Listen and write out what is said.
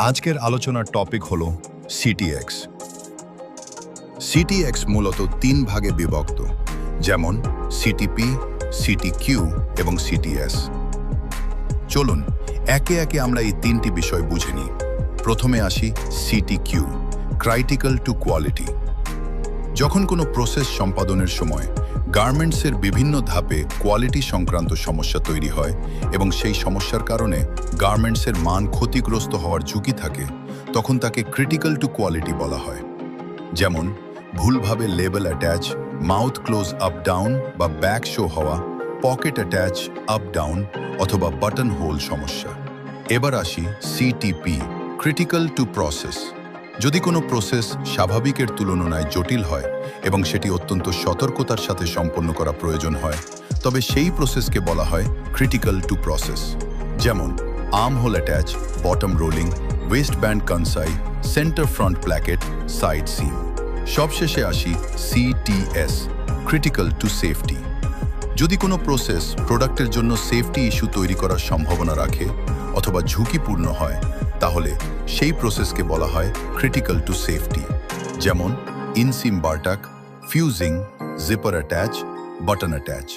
আজকের আলোচনার টপিক হলো সিটিএক্স। সিটিএক্স মূলত 3 ভাগে বিভক্ত, যেমন সিটিপি, সিটিকিউ এবং সিটিএস। চলুন একে একে আমরা এই 3টি বিষয় বুঝে নিই। প্রথমে আসি সিটিকিউ, ক্রাইটিক্যাল টু কোয়ালিটি। যখন কোনো প্রসেস সম্পাদনের সময় গার্মেন্টসের বিভিন্ন ধাপে কোয়ালিটি সংক্রান্ত সমস্যা তৈরি হয় এবং সেই সমস্যার কারণে গার্মেন্টসের মান ক্ষতিগ্রস্ত হওয়ার ঝুঁকি থাকে, তখন তাকে ক্রিটিক্যাল টু কোয়ালিটি বলা হয়। যেমন ভুলভাবে label attach, mouth close up down বা ব্যাক শো হওয়া, পকেট অ্যাটাচ আপ ডাউন অথবা বাটন হোল সমস্যা। এবার আসি সিটিপি, ক্রিটিক্যাল টু প্রসেস। যদি কোনো প্রসেস স্বাভাবিকের তুলনায় জটিল হয় এবং সেটি অত্যন্ত সতর্কতার সাথে সম্পন্ন করা প্রয়োজন হয়, তবে সেই প্রসেসকে বলা হয় ক্রিটিক্যাল টু প্রসেস। যেমন arm hole attach, bottom rolling, waist band কনসাই, centre front placket, side seam. সবশেষে আসি সিটিএস, ক্রিটিক্যাল টু সেফটি। যদি কোনো প্রসেস প্রোডাক্টের জন্য সেফটি ইস্যু তৈরি করার সম্ভাবনা রাখে অথবা ঝুঁকিপূর্ণ হয়, তাহলে সেই প্রসেসকে বলা হয় ক্রিটিক্যাল টু সেফটি। যেমন inseam bartack, fusing, zipper attach, button attach.